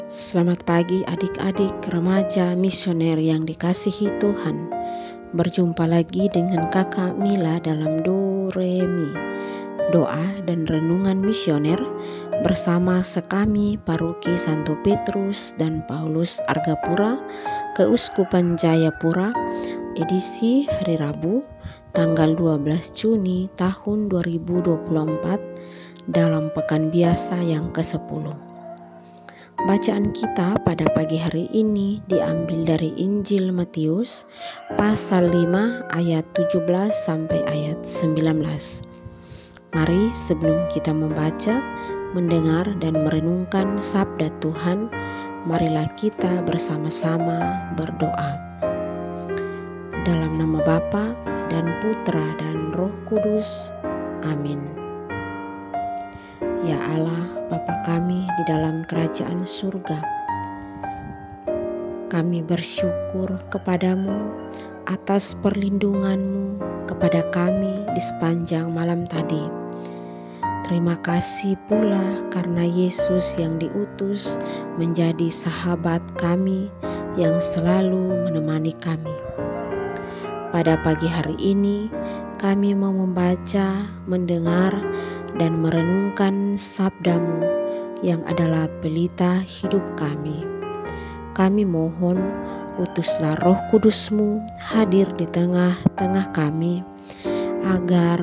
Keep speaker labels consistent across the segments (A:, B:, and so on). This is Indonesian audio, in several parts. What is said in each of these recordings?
A: Selamat pagi adik-adik remaja misioner yang dikasihi Tuhan. Berjumpa lagi dengan kakak Mila dalam Do Re Mi, doa dan renungan misioner bersama sekami Paroki Santo Petrus dan Paulus Argapura, Keuskupan Jayapura, edisi hari Rabu tanggal 12 Juni tahun 2024 dalam pekan biasa yang ke-10. Bacaan kita pada pagi hari ini diambil dari Injil Matius pasal 5 ayat 17 sampai ayat 19. Mari sebelum kita membaca, mendengar dan merenungkan sabda Tuhan, marilah kita bersama-sama berdoa. Dalam nama Bapa dan Putra dan Roh Kudus. Amin. Ya Allah, Bapa kami di dalam kerajaan surga, kami bersyukur kepadamu atas perlindunganmu kepada kami di sepanjang malam tadi. Terima kasih pula karena Yesus yang diutus menjadi sahabat kami yang selalu menemani kami. Pada pagi hari ini, kami mau membaca, mendengar, dan merenungkan sabdamu yang adalah pelita hidup kami. Kami mohon utuslah Roh Kudusmu hadir di tengah-tengah kami, agar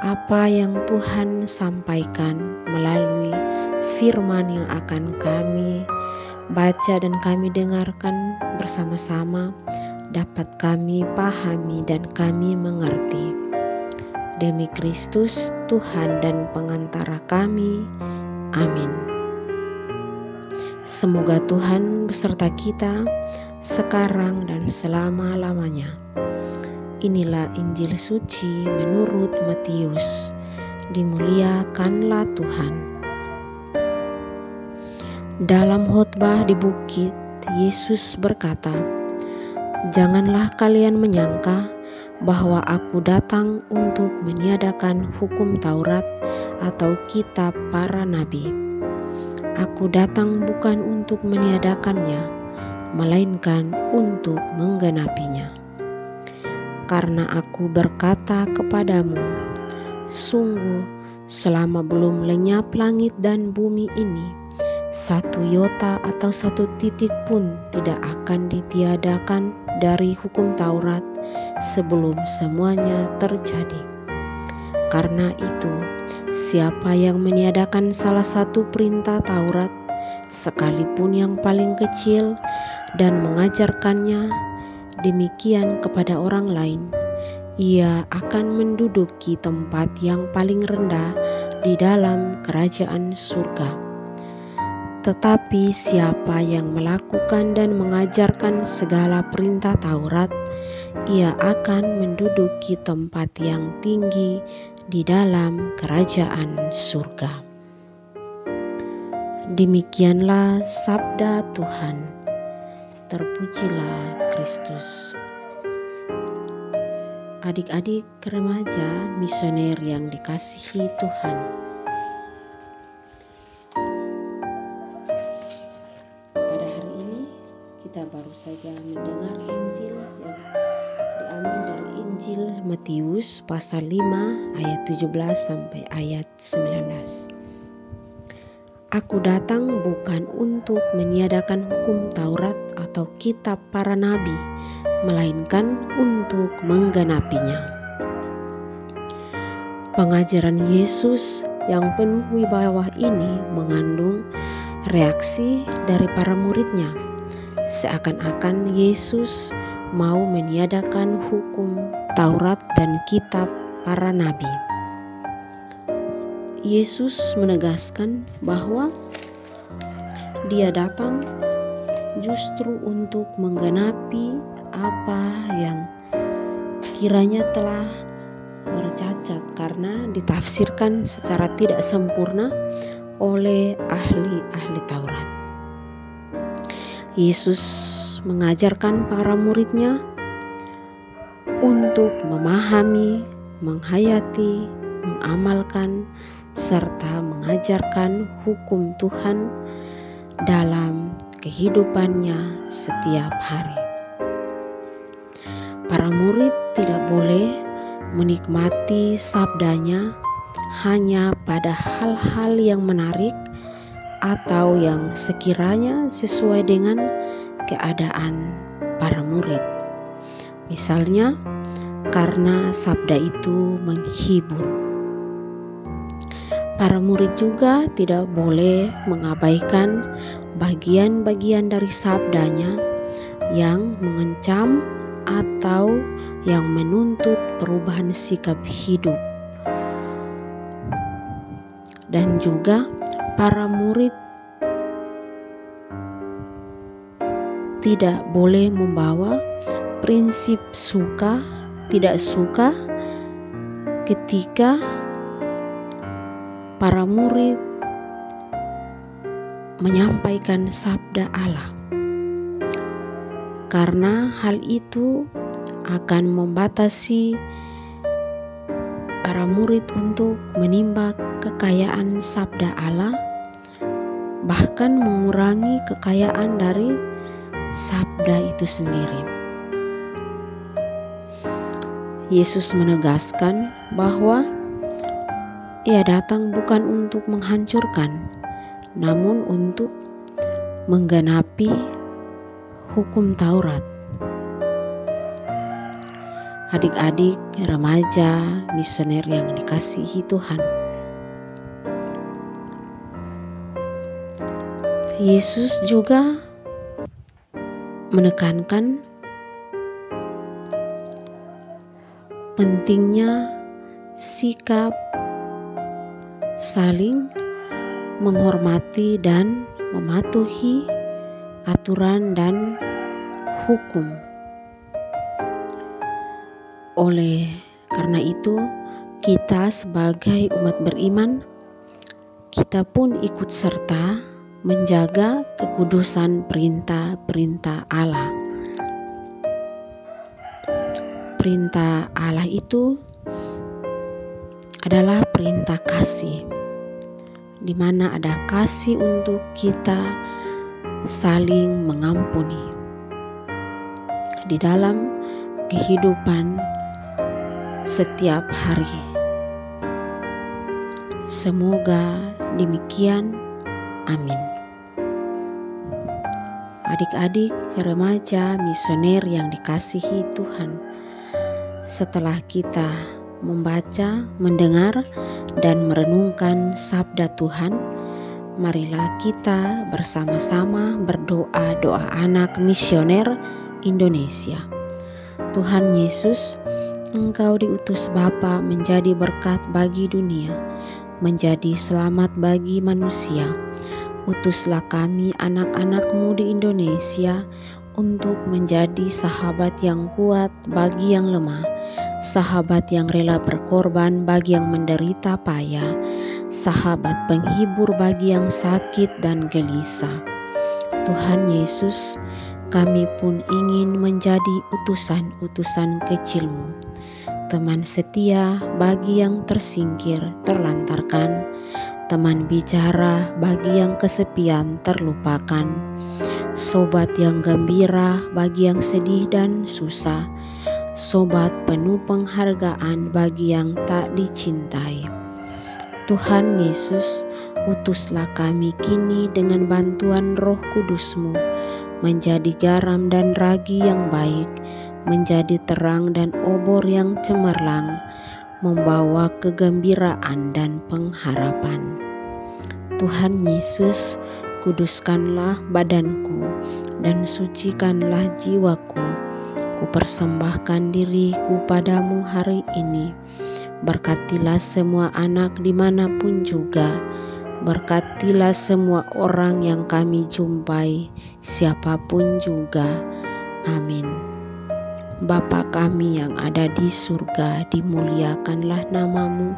A: apa yang Tuhan sampaikan melalui firman yang akan kami baca dan kami dengarkan bersama-sama dapat kami pahami dan kami mengerti. Demi Kristus, Tuhan dan pengantara kami. Amin. Semoga Tuhan beserta kita sekarang dan selama-lamanya. Inilah Injil suci menurut Matius. Dimuliakanlah Tuhan. Dalam khotbah di bukit, Yesus berkata, "Janganlah kalian menyangka bahwa aku datang untuk meniadakan hukum Taurat atau kitab para nabi. Aku datang bukan untuk meniadakannya, melainkan untuk menggenapinya. Karena aku berkata kepadamu, sungguh selama belum lenyap langit dan bumi ini, satu iota atau satu titik pun tidak akan ditiadakan dari hukum Taurat sebelum semuanya terjadi. Karena itu, siapa yang meniadakan salah satu perintah Taurat, sekalipun yang paling kecil, dan mengajarkannya demikian kepada orang lain, ia akan menduduki tempat yang paling rendah di dalam kerajaan surga. Tetapi siapa yang melakukan dan mengajarkan segala perintah Taurat, ia akan menduduki tempat yang tinggi di dalam kerajaan surga." Demikianlah sabda Tuhan. Terpujilah Kristus. Adik-adik remaja misioner yang dikasihi Tuhan, pada hari ini kita baru saja mendengar Injil yang diambil dari Injil Matius pasal 5 ayat 17 sampai ayat 19. Aku datang bukan untuk meniadakan hukum Taurat atau kitab para nabi, melainkan untuk menggenapinya. Pengajaran Yesus yang penuh wibawa ini mengandung reaksi dari para muridnya, seakan-akan Yesus mau meniadakan hukum Taurat dan kitab para nabi. Yesus menegaskan bahwa Dia datang justru untuk menggenapi apa yang kiranya telah bercacat karena ditafsirkan secara tidak sempurna oleh ahli-ahli Taurat. Yesus mengajarkan para muridnya untuk memahami, menghayati, mengamalkan, serta mengajarkan hukum Tuhan dalam kehidupannya setiap hari. Para murid tidak boleh menikmati sabdanya hanya pada hal-hal yang menarik atau yang sekiranya sesuai dengan keadaan para murid. Misalnya, karena sabda itu menghibur. Para murid juga tidak boleh mengabaikan bagian-bagian dari sabdanya yang mengancam atau yang menuntut perubahan sikap hidup. Dan juga para murid tidak boleh membawa prinsip suka tidak suka ketika para murid menyampaikan sabda Allah, karena hal itu akan membatasi para murid untuk menimba kekayaan sabda Allah, bahkan mengurangi kekayaan dari sabda itu sendiri. Yesus menegaskan bahwa Ia datang bukan untuk menghancurkan, namun untuk menggenapi hukum Taurat. Adik-adik, remaja, misioner yang dikasihi Tuhan, Yesus juga menekankan pentingnya sikap saling menghormati dan mematuhi aturan dan hukum. Oleh karena itu, kita sebagai umat beriman, kita pun ikut serta menjaga kekudusan perintah-perintah Allah. Perintah Allah itu adalah perintah kasih, di mana ada kasih untuk kita saling mengampuni di dalam kehidupan setiap hari. Semoga demikian. Amin. Adik-adik, remaja, misioner yang dikasihi Tuhan, setelah kita membaca, mendengar, dan merenungkan sabda Tuhan, marilah kita bersama-sama berdoa doa anak misioner Indonesia. Tuhan Yesus, Engkau diutus Bapa menjadi berkat bagi dunia, menjadi selamat bagi manusia. Utuslah kami anak-anak-Mu di Indonesia untuk menjadi sahabat yang kuat bagi yang lemah, sahabat yang rela berkorban bagi yang menderita payah, sahabat penghibur bagi yang sakit dan gelisah. Tuhan Yesus, kami pun ingin menjadi utusan-utusan kecil-Mu, teman setia bagi yang tersingkir, terlantarkan, teman bicara bagi yang kesepian, terlupakan, sobat yang gembira bagi yang sedih dan susah, sobat penuh penghargaan bagi yang tak dicintai. Tuhan Yesus, utuslah kami kini dengan bantuan Roh Kudus-Mu, menjadi garam dan ragi yang baik, menjadi terang dan obor yang cemerlang, membawa kegembiraan dan pengharapan. Tuhan Yesus, kuduskanlah badanku dan sucikanlah jiwaku. Kupersembahkan diriku padamu hari ini. Berkatilah semua anak dimanapun juga. Berkatilah semua orang yang kami jumpai, siapapun juga. Amin. Bapa kami yang ada di surga, dimuliakanlah nama-Mu,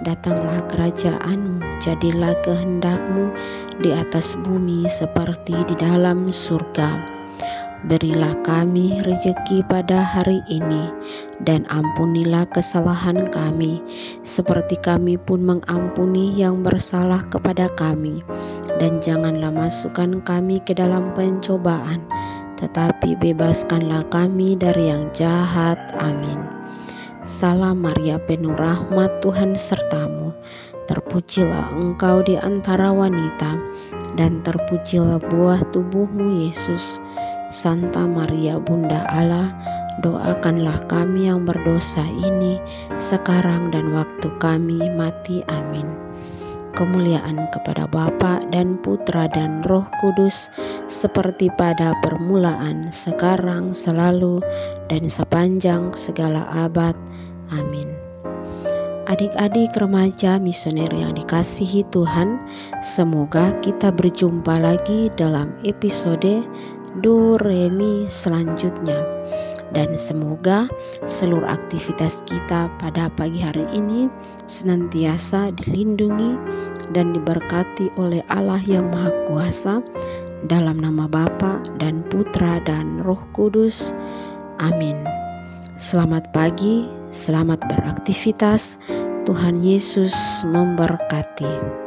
A: datanglah kerajaan-Mu, jadilah kehendak-Mu di atas bumi seperti di dalam surga. Berilah kami rejeki pada hari ini, dan ampunilah kesalahan kami, seperti kami pun mengampuni yang bersalah kepada kami. dan janganlah masukkan kami ke dalam pencobaan, tetapi bebaskanlah kami dari yang jahat. Amin. Salam Maria, penuh rahmat, Tuhan sertamu. Terpujilah engkau di antara wanita, dan terpujilah buah tubuhmu, Yesus. Santa Maria, Bunda Allah, doakanlah kami yang berdosa ini, sekarang dan waktu kami mati. Amin. Kemuliaan kepada Bapa dan Putra dan Roh Kudus, seperti pada permulaan, sekarang, selalu, dan sepanjang segala abad. Amin. Adik-adik remaja misioner yang dikasihi Tuhan, semoga kita berjumpa lagi dalam episode Do Re Mi selanjutnya. Dan semoga seluruh aktivitas kita pada pagi hari ini senantiasa dilindungi dan diberkati oleh Allah yang Maha Kuasa, dalam nama Bapa dan Putra dan Roh Kudus. Amin. Selamat pagi, selamat beraktivitas. Tuhan Yesus memberkati.